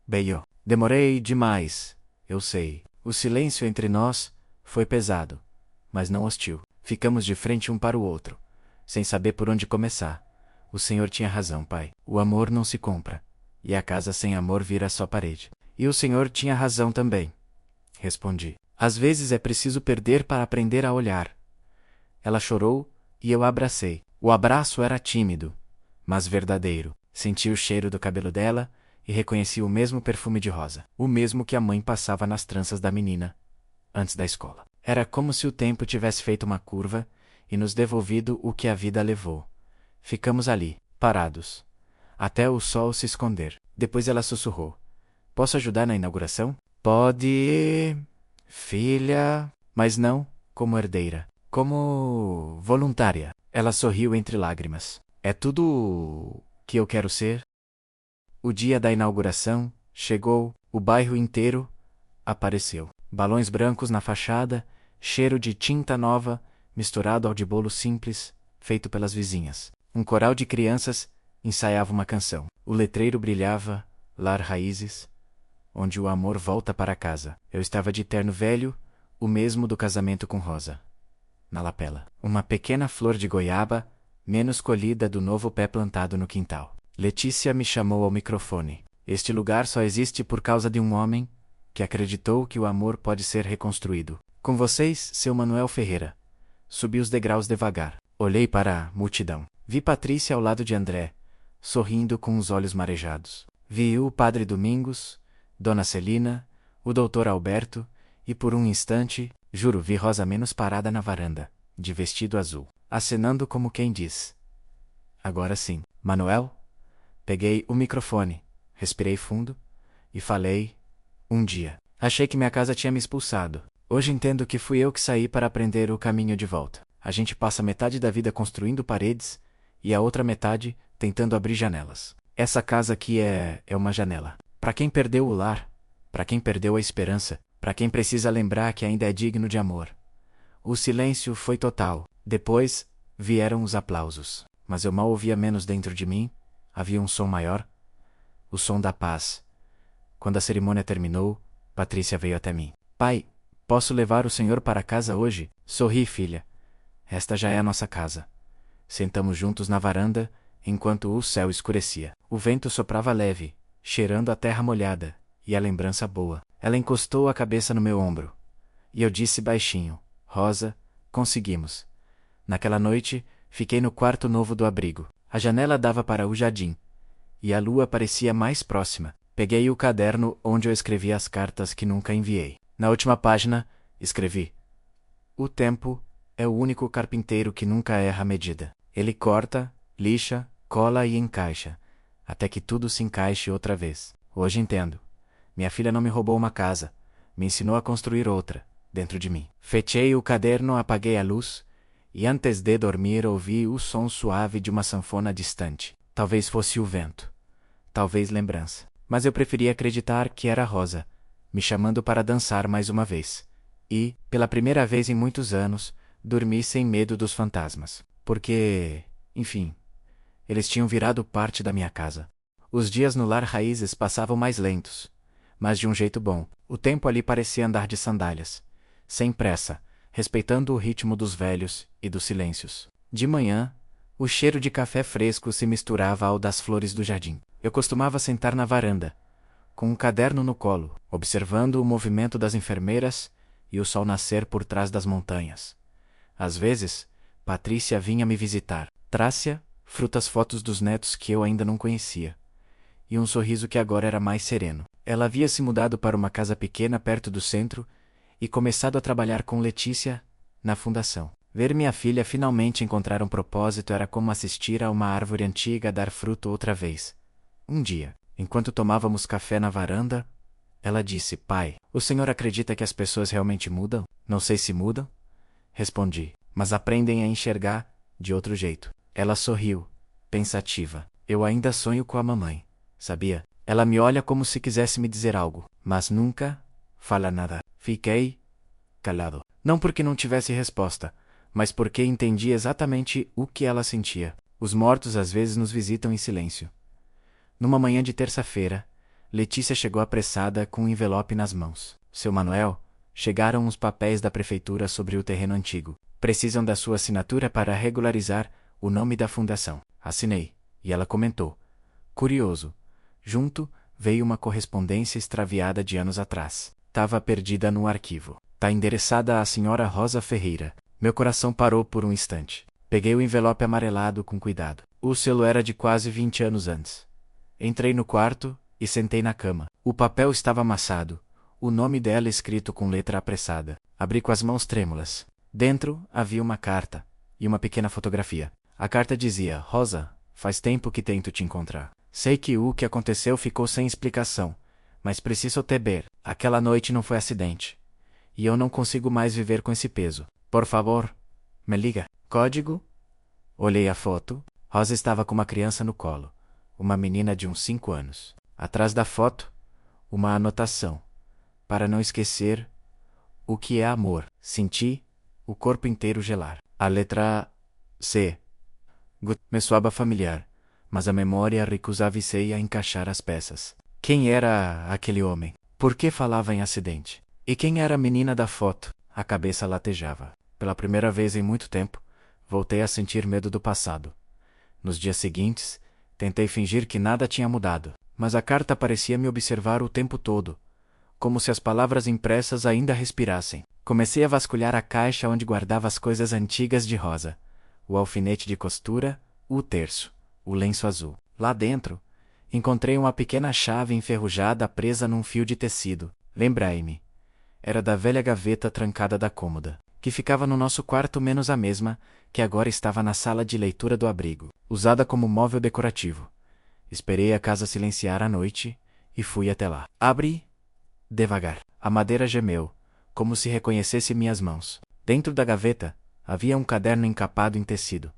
Beio. Demorei demais, eu sei. O silêncio entre nós foi pesado, mas não hostil. Ficamos de frente um para o outro, sem saber por onde começar. O senhor tinha razão, pai. O amor não se compra, e a casa sem amor vira só parede. E o senhor tinha razão também, respondi. Às vezes é preciso perder para aprender a olhar. Ela chorou, e eu a abracei. O abraço era tímido, mas verdadeiro. Senti o cheiro do cabelo dela e reconheci o mesmo perfume de rosa, o mesmo que a mãe passava nas tranças da menina, antes da escola. Era como se o tempo tivesse feito uma curva e nos devolvido o que a vida levou. Ficamos ali, parados, até o sol se esconder. Depois ela sussurrou. Posso ajudar na inauguração? Pode, filha, mas não como herdeira, como voluntária. Ela sorriu entre lágrimas. É tudo o que eu quero ser? O dia da inauguração chegou, o bairro inteiro apareceu. Balões brancos na fachada, cheiro de tinta nova, misturado ao de bolo simples, feito pelas vizinhas. Um coral de crianças ensaiava uma canção. O letreiro brilhava, Lar Raízes, onde o amor volta para casa. Eu estava de terno velho, o mesmo do casamento com Rosa. Na lapela, uma pequena flor de goiaba, menos colhida do novo pé plantado no quintal. Letícia me chamou ao microfone. Este lugar só existe por causa de um homem que acreditou que o amor pode ser reconstruído. Com vocês, seu Manuel Ferreira. Subi os degraus devagar. Olhei para a multidão. Vi Patrícia ao lado de André, sorrindo com os olhos marejados. Vi o padre Domingos, Dona Celina, o doutor Alberto, e por um instante, juro, vi Rosa menos parada na varanda, de vestido azul, acenando como quem diz. Agora sim. Manuel? Peguei o microfone, respirei fundo e falei. Um dia. Achei que minha casa tinha me expulsado. Hoje entendo que fui eu que saí para aprender o caminho de volta. A gente passa metade da vida construindo paredes e a outra metade tentando abrir janelas. Essa casa aqui é uma janela. Para quem perdeu o lar, para quem perdeu a esperança, para quem precisa lembrar que ainda é digno de amor. O silêncio foi total. Depois vieram os aplausos. Mas eu mal ouvia menos dentro de mim. Havia um som maior. O som da paz. Quando a cerimônia terminou, Patrícia veio até mim. Pai, posso levar o senhor para casa hoje? Sorri, filha. Esta já é a nossa casa. Sentamos juntos na varanda, enquanto o céu escurecia. O vento soprava leve, cheirando a terra molhada, e a lembrança boa. Ela encostou a cabeça no meu ombro. E eu disse baixinho, Rosa, conseguimos. Naquela noite, fiquei no quarto novo do abrigo. A janela dava para o jardim, e a lua parecia mais próxima. Peguei o caderno onde eu escrevia as cartas que nunca enviei. Na última página, escrevi: O tempo é o único carpinteiro que nunca erra a medida. Ele corta, lixa, cola e encaixa, até que tudo se encaixe outra vez. Hoje entendo. Minha filha não me roubou uma casa, me ensinou a construir outra, dentro de mim. Fechei o caderno, apaguei a luz, e antes de dormir ouvi o som suave de uma sanfona distante. Talvez fosse o vento, talvez lembrança. Mas eu preferia acreditar que era Rosa, me chamando para dançar mais uma vez. E, pela primeira vez em muitos anos, dormi sem medo dos fantasmas. Porque, enfim, eles tinham virado parte da minha casa. Os dias no Lar Raízes passavam mais lentos, mas de um jeito bom. O tempo ali parecia andar de sandálias, sem pressa, respeitando o ritmo dos velhos e dos silêncios. De manhã, o cheiro de café fresco se misturava ao das flores do jardim. Eu costumava sentar na varanda, com um caderno no colo, observando o movimento das enfermeiras e o sol nascer por trás das montanhas. Às vezes, Patrícia vinha me visitar. Trácia, frutas fotos dos netos que eu ainda não conhecia. E um sorriso que agora era mais sereno. Ela havia se mudado para uma casa pequena perto do centro e começado a trabalhar com Letícia na fundação. Ver minha filha finalmente encontrar um propósito era como assistir a uma árvore antiga dar fruto outra vez. Um dia, enquanto tomávamos café na varanda, ela disse: Pai, o senhor acredita que as pessoas realmente mudam? Não sei se mudam, respondi. Mas aprendem a enxergar de outro jeito. Ela sorriu, pensativa. Eu ainda sonho com a mamãe, sabia? Ela me olha como se quisesse me dizer algo, mas nunca fala nada. Fiquei calado. Não porque não tivesse resposta, mas porque entendi exatamente o que ela sentia. Os mortos às vezes nos visitam em silêncio. Numa manhã de terça-feira, Letícia chegou apressada com um envelope nas mãos. Seu Manuel, chegaram os papéis da prefeitura sobre o terreno antigo. Precisam da sua assinatura para regularizar o nome da fundação. Assinei, e ela comentou. Curioso. Junto, veio uma correspondência extraviada de anos atrás. Tava perdida no arquivo. Tá endereçada à senhora Rosa Ferreira. Meu coração parou por um instante. Peguei o envelope amarelado com cuidado. O selo era de quase 20 anos antes. Entrei no quarto e sentei na cama. O papel estava amassado, o nome dela escrito com letra apressada. Abri com as mãos trêmulas. Dentro havia uma carta e uma pequena fotografia. A carta dizia: Rosa, faz tempo que tento te encontrar. Sei que o que aconteceu ficou sem explicação, mas preciso te ver. Aquela noite não foi acidente. E eu não consigo mais viver com esse peso. Por favor, me liga. Código? Olhei a foto. Rosa estava com uma criança no colo. Uma menina de uns 5 anos. Atrás da foto, uma anotação. Para não esquecer o que é amor. Senti o corpo inteiro gelar. A letra C. Me soava familiar, mas a memória recusava-se a encaixar as peças. Quem era aquele homem? Por que falava em acidente? E quem era a menina da foto? A cabeça latejava. Pela primeira vez em muito tempo, voltei a sentir medo do passado. Nos dias seguintes, tentei fingir que nada tinha mudado, mas a carta parecia me observar o tempo todo, como se as palavras impressas ainda respirassem. Comecei a vasculhar a caixa onde guardava as coisas antigas de Rosa. O alfinete de costura, o terço, o lenço azul. Lá dentro, encontrei uma pequena chave enferrujada presa num fio de tecido. Lembrei-me. Era da velha gaveta trancada da cômoda, que ficava no nosso quarto menos a mesma, que agora estava na sala de leitura do abrigo, usada como móvel decorativo. Esperei a casa silenciar à noite e fui até lá. Abri devagar. A madeira gemeu, como se reconhecesse minhas mãos. Dentro da gaveta, havia um caderno encapado em tecido.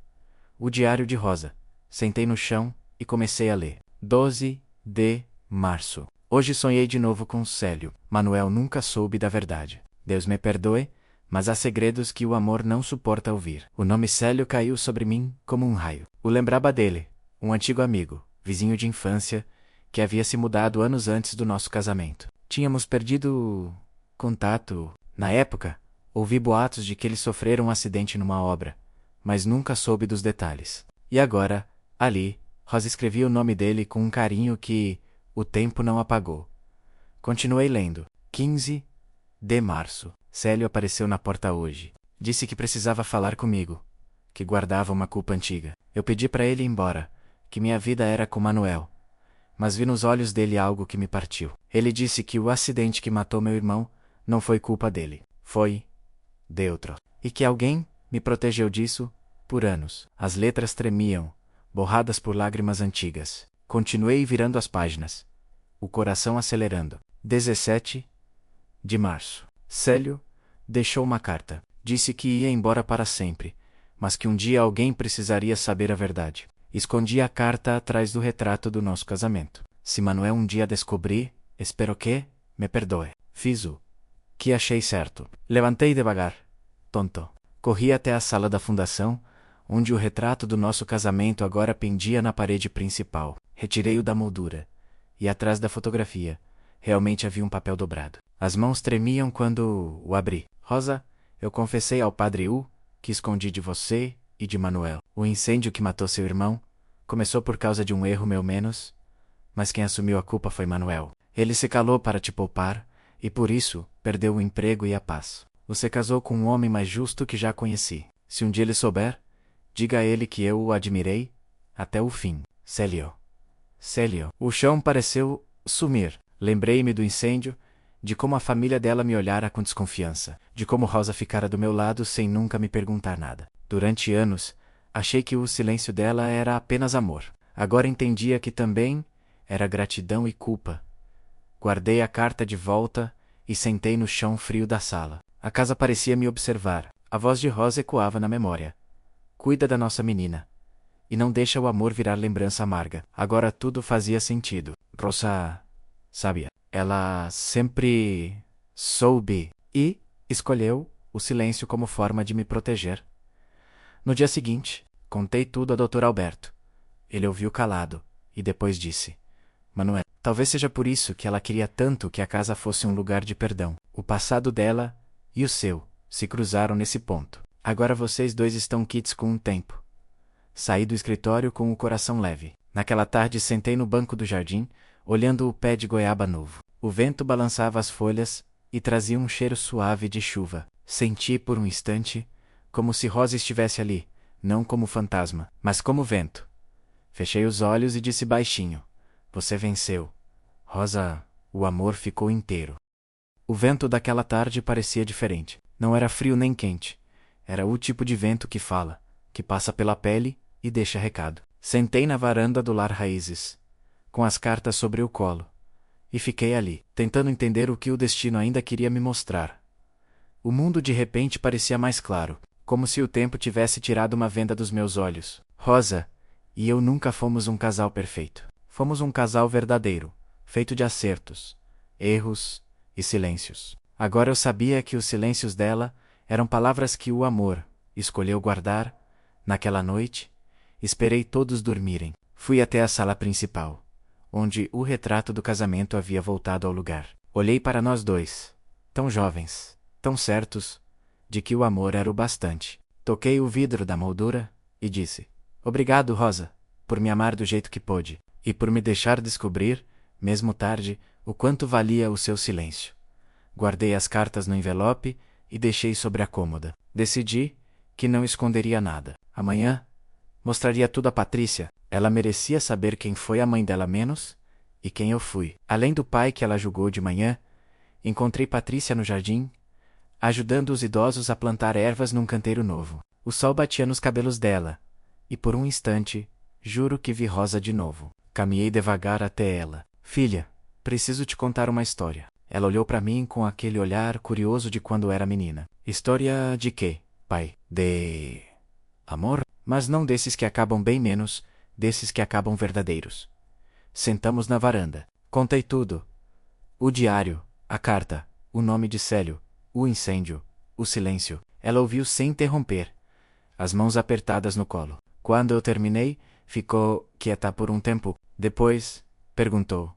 O diário de Rosa. Sentei no chão e comecei a ler. 12 de março. Hoje sonhei de novo com Célio. Manuel nunca soube da verdade. Deus me perdoe, mas há segredos que o amor não suporta ouvir. O nome Célio caiu sobre mim como um raio. O lembrava dele, um antigo amigo, vizinho de infância, que havia se mudado anos antes do nosso casamento. Tínhamos perdido contato. Na época, ouvi boatos de que ele sofrera um acidente numa obra, mas nunca soube dos detalhes. E agora, ali, Rosa escrevia o nome dele com um carinho que o tempo não apagou. Continuei lendo. 15 de março. Célio apareceu na porta hoje. Disse que precisava falar comigo, que guardava uma culpa antiga. Eu pedi para ele ir embora, que minha vida era com Manuel. Mas vi nos olhos dele algo que me partiu. Ele disse que o acidente que matou meu irmão não foi culpa dele. Foi de outro. E que alguém me protegeu disso por anos. As letras tremiam, borradas por lágrimas antigas. Continuei virando as páginas, o coração acelerando. 17 de março. Célio deixou uma carta. Disse que ia embora para sempre, mas que um dia alguém precisaria saber a verdade. Escondi a carta atrás do retrato do nosso casamento. Se Manuel um dia descobrir, espero que me perdoe. Fiz o que achei certo. Levantei devagar, tonto. Corri até a sala da fundação, onde o retrato do nosso casamento agora pendia na parede principal. Retirei-o da moldura, e atrás da fotografia, realmente havia um papel dobrado. As mãos tremiam quando o abri. Rosa, eu confessei ao padre U que escondi de você e de Manuel. O incêndio que matou seu irmão começou por causa de um erro meu menos, mas quem assumiu a culpa foi Manuel. Ele se calou para te poupar, e por isso perdeu o emprego e a paz. Você casou com um homem mais justo que já conheci. Se um dia ele souber, diga a ele que eu o admirei até o fim. Célio. Célio. O chão pareceu sumir. Lembrei-me do incêndio, de como a família dela me olhara com desconfiança, de como Rosa ficara do meu lado sem nunca me perguntar nada. Durante anos, achei que o silêncio dela era apenas amor. Agora entendia que também era gratidão e culpa. Guardei a carta de volta e sentei no chão frio da sala. A casa parecia me observar. A voz de Rosa ecoava na memória. Cuida da nossa menina. E não deixa o amor virar lembrança amarga. Agora tudo fazia sentido. Rosa sabia. Ela sempre soube e escolheu o silêncio como forma de me proteger. No dia seguinte, contei tudo a Dr. Alberto. Ele ouviu calado e depois disse: Manuel, talvez seja por isso que ela queria tanto que a casa fosse um lugar de perdão. O passado dela e o seu se cruzaram nesse ponto. Agora vocês dois estão quites com um tempo. Saí do escritório com o coração leve. Naquela tarde sentei no banco do jardim, olhando o pé de goiaba novo. O vento balançava as folhas e trazia um cheiro suave de chuva. Senti por um instante como se Rosa estivesse ali, não como fantasma, mas como vento. Fechei os olhos e disse baixinho: Você venceu. Rosa, o amor ficou inteiro. O vento daquela tarde parecia diferente. Não era frio nem quente. Era o tipo de vento que fala, que passa pela pele e deixa recado. Sentei na varanda do Lar Raízes, com as cartas sobre o colo, e fiquei ali, tentando entender o que o destino ainda queria me mostrar. O mundo de repente parecia mais claro, como se o tempo tivesse tirado uma venda dos meus olhos. Rosa e eu nunca fomos um casal perfeito. Fomos um casal verdadeiro, feito de acertos, erros e silêncios. Agora eu sabia que os silêncios dela eram palavras que o amor escolheu guardar. Naquela noite, esperei todos dormirem. Fui até a sala principal, onde o retrato do casamento havia voltado ao lugar. Olhei para nós dois, tão jovens, tão certos, de que o amor era o bastante. Toquei o vidro da moldura e disse: Obrigado, Rosa, por me amar do jeito que pôde, e por me deixar descobrir, mesmo tarde, o quanto valia o seu silêncio. Guardei as cartas no envelope e deixei sobre a cômoda. Decidi que não esconderia nada. Amanhã, mostraria tudo a Patrícia. Ela merecia saber quem foi a mãe dela menos e quem eu fui. Além do pai que ela julgou de manhã, encontrei Patrícia no jardim, ajudando os idosos a plantar ervas num canteiro novo. O sol batia nos cabelos dela, e por um instante, juro que vi Rosa de novo. Caminhei devagar até ela. Filha, preciso te contar uma história. Ela olhou para mim com aquele olhar curioso de quando era menina. História de quê, pai? De amor? Mas não desses que acabam bem menos, desses que acabam verdadeiros. Sentamos na varanda. Contei tudo. O diário, a carta, o nome de Célio, o incêndio, o silêncio. Ela ouviu sem interromper, as mãos apertadas no colo. Quando eu terminei, ficou quieta por um tempo. Depois, perguntou: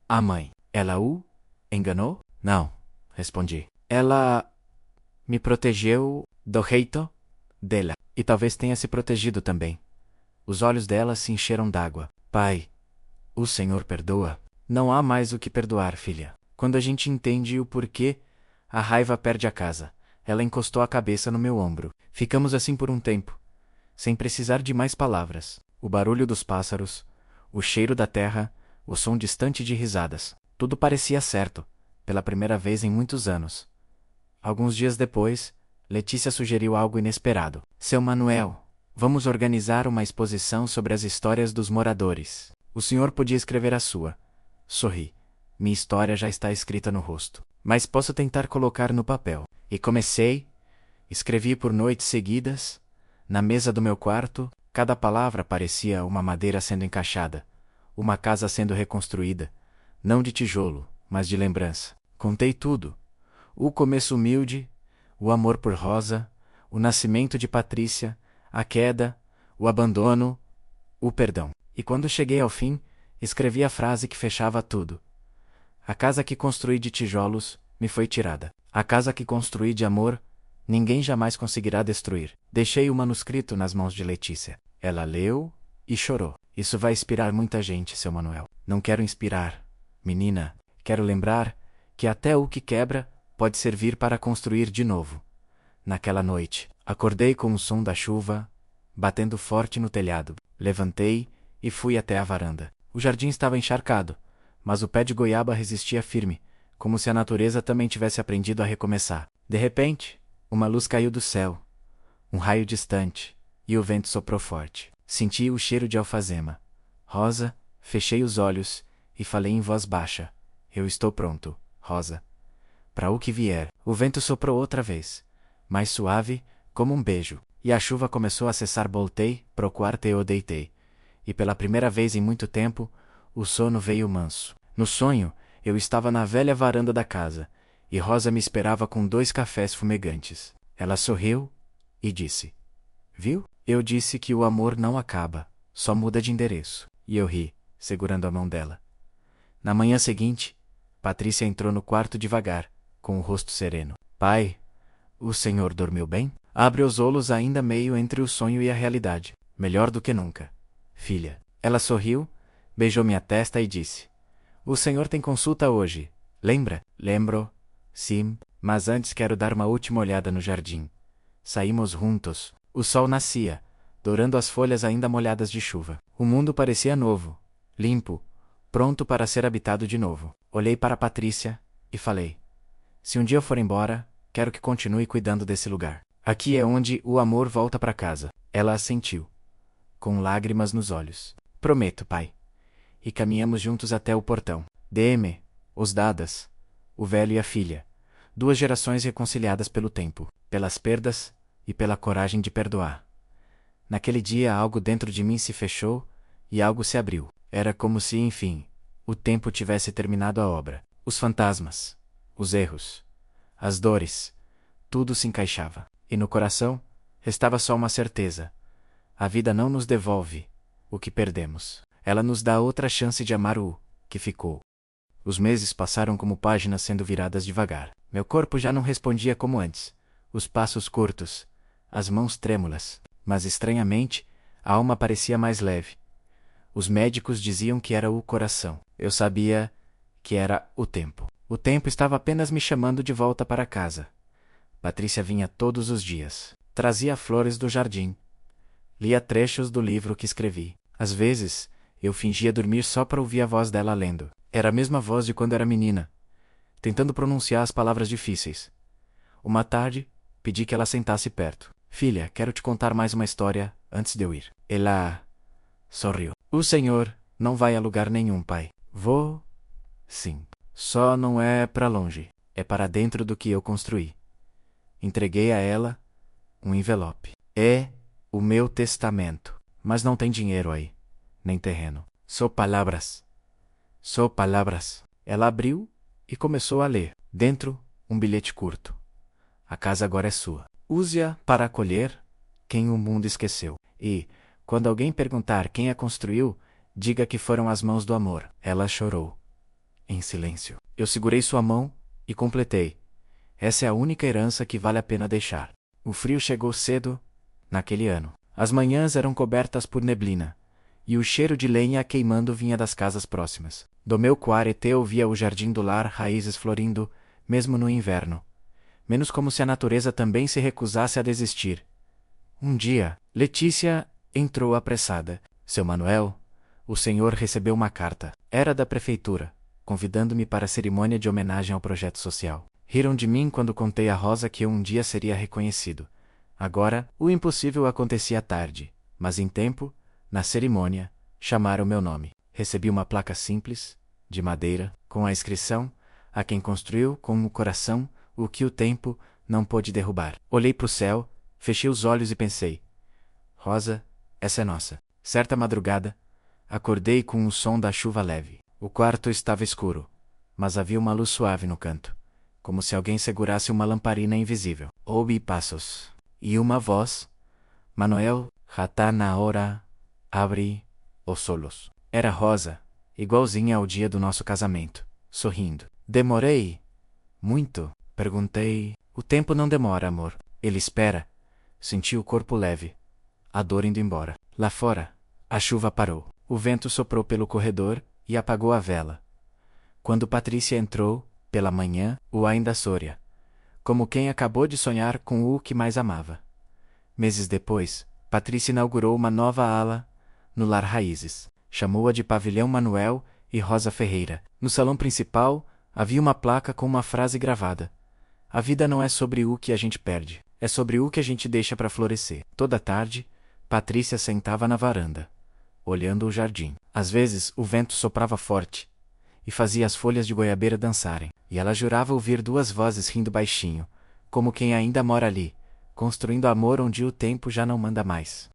A mãe, ela o enganou? Não, respondi. Ela me protegeu do jeito dela, e talvez tenha se protegido também. Os olhos dela se encheram d'água. Pai, o Senhor perdoa? Não há mais o que perdoar, filha. Quando a gente entende o porquê, a raiva perde a casa. Ela encostou a cabeça no meu ombro. Ficamos assim por um tempo, sem precisar de mais palavras. O barulho dos pássaros, o cheiro da terra, o som distante de risadas. Tudo parecia certo, pela primeira vez em muitos anos. Alguns dias depois, Letícia sugeriu algo inesperado. Seu Manuel, vamos organizar uma exposição sobre as histórias dos moradores. O senhor podia escrever a sua. Sorri. Minha história já está escrita no rosto. Mas posso tentar colocar no papel. E comecei. Escrevi por noites seguidas. Na mesa do meu quarto, cada palavra parecia uma madeira sendo encaixada. Uma casa sendo reconstruída. Não de tijolo, mas de lembrança. Contei tudo. O começo humilde, o amor por Rosa, o nascimento de Patrícia, a queda, o abandono, o perdão. E quando cheguei ao fim, escrevi a frase que fechava tudo. A casa que construí de tijolos me foi tirada. A casa que construí de amor, ninguém jamais conseguirá destruir. Deixei o manuscrito nas mãos de Letícia. Ela leu e chorou. Isso vai inspirar muita gente, seu Manuel. Não quero inspirar, menina. Quero lembrar que até o que quebra pode servir para construir de novo. Naquela noite, acordei com o som da chuva, batendo forte no telhado. Levantei e fui até a varanda. O jardim estava encharcado, mas o pé de goiaba resistia firme, como se a natureza também tivesse aprendido a recomeçar. De repente, uma luz caiu do céu, um raio distante, e o vento soprou forte. Senti o cheiro de alfazema. Rosa, fechei os olhos e falei em voz baixa: Eu estou pronto, Rosa. Para o que vier. O vento soprou outra vez, mais suave, como um beijo. E a chuva começou a cessar. Voltei, pro quarto e deitei. E pela primeira vez em muito tempo, o sono veio manso. No sonho, eu estava na velha varanda da casa, e Rosa me esperava com 2 cafés fumegantes. Ela sorriu e disse: Viu? Eu disse que o amor não acaba, só muda de endereço. E eu ri, segurando a mão dela. Na manhã seguinte, Patrícia entrou no quarto devagar, com o rosto sereno. Pai, o senhor dormiu bem? Abre os olhos ainda meio entre o sonho e a realidade. Melhor do que nunca. Filha. Ela sorriu, beijou minha testa e disse: O senhor tem consulta hoje, lembra? Lembro, sim, mas antes quero dar uma última olhada no jardim. Saímos juntos. O sol nascia, dourando as folhas ainda molhadas de chuva. O mundo parecia novo, limpo, pronto para ser habitado de novo. Olhei para Patrícia e falei: Se um dia eu for embora, quero que continue cuidando desse lugar. Aqui é onde o amor volta para casa. Ela assentiu, com lágrimas nos olhos. Prometo, pai. E caminhamos juntos até o portão. DM, os dadas, o velho e a filha. 2 gerações reconciliadas pelo tempo, pelas perdas e pela coragem de perdoar. Naquele dia algo dentro de mim se fechou e algo se abriu. Era como se, enfim, o tempo tivesse terminado a obra. Os fantasmas, os erros, as dores, tudo se encaixava. E no coração, restava só uma certeza: a vida não nos devolve o que perdemos. Ela nos dá outra chance de amar o que ficou. Os meses passaram como páginas sendo viradas devagar. Meu corpo já não respondia como antes. Os passos curtos, as mãos trêmulas. Mas estranhamente, a alma parecia mais leve. Os médicos diziam que era o coração. Eu sabia que era o tempo. O tempo estava apenas me chamando de volta para casa. Patrícia vinha todos os dias. Trazia flores do jardim. Lia trechos do livro que escrevi. Às vezes, eu fingia dormir só para ouvir a voz dela lendo. Era a mesma voz de quando era menina, tentando pronunciar as palavras difíceis. Uma tarde, pedi que ela sentasse perto. Filha, quero te contar mais uma história antes de eu ir. Ela sorriu. O senhor não vai a lugar nenhum, pai. Vou? Sim. Só não é para longe. É para dentro do que eu construí. Entreguei a ela um envelope. É o meu testamento. Mas não tem dinheiro aí, nem terreno. Só palavras. Só palavras. Ela abriu e começou a ler. Dentro, um bilhete curto. A casa agora é sua. Use-a para acolher quem o mundo esqueceu. E, quando alguém perguntar quem a construiu, diga que foram as mãos do amor. Ela chorou. Em silêncio. Eu segurei sua mão e completei. Essa é a única herança que vale a pena deixar. O frio chegou cedo, naquele ano. As manhãs eram cobertas por neblina, e o cheiro de lenha queimando vinha das casas próximas. Do meu quarto eu via o jardim do lar, raízes florindo, mesmo no inverno. Menos como se a natureza também se recusasse a desistir. Um dia, Letícia entrou apressada. Seu Manuel, o senhor recebeu uma carta. Era da prefeitura, convidando-me para a cerimônia de homenagem ao projeto social. Riram de mim quando contei a Rosa que eu um dia seria reconhecido. Agora, o impossível acontecia à tarde, mas em tempo, na cerimônia, chamaram meu nome. Recebi uma placa simples, de madeira, com a inscrição: a quem construiu com o coração o que o tempo não pôde derrubar. Olhei para o céu, fechei os olhos e pensei: Rosa, essa é nossa. Certa madrugada, acordei com o som da chuva leve. O quarto estava escuro, mas havia uma luz suave no canto, como se alguém segurasse uma lamparina invisível. Ouvi passos. E uma voz: Manuel, já tá na hora, abre os olhos. Era Rosa, igualzinha ao dia do nosso casamento, sorrindo. Demorei? Muito? Perguntei. O tempo não demora, amor. Ele espera. Senti o corpo leve, a dor indo embora. Lá fora, a chuva parou. O vento soprou pelo corredor e apagou a vela. Quando Patrícia entrou, pela manhã, o ainda Sória, como quem acabou de sonhar com o que mais amava. Meses depois, Patrícia inaugurou uma nova ala no Lar Raízes. Chamou-a de Pavilhão Manuel e Rosa Ferreira. No salão principal, havia uma placa com uma frase gravada: A vida não é sobre o que a gente perde, é sobre o que a gente deixa para florescer. Toda tarde, Patrícia sentava na varanda, olhando o jardim. Às vezes, o vento soprava forte e fazia as folhas de goiabeira dançarem, e ela jurava ouvir 2 vozes rindo baixinho, como quem ainda mora ali, construindo amor onde o tempo já não manda mais.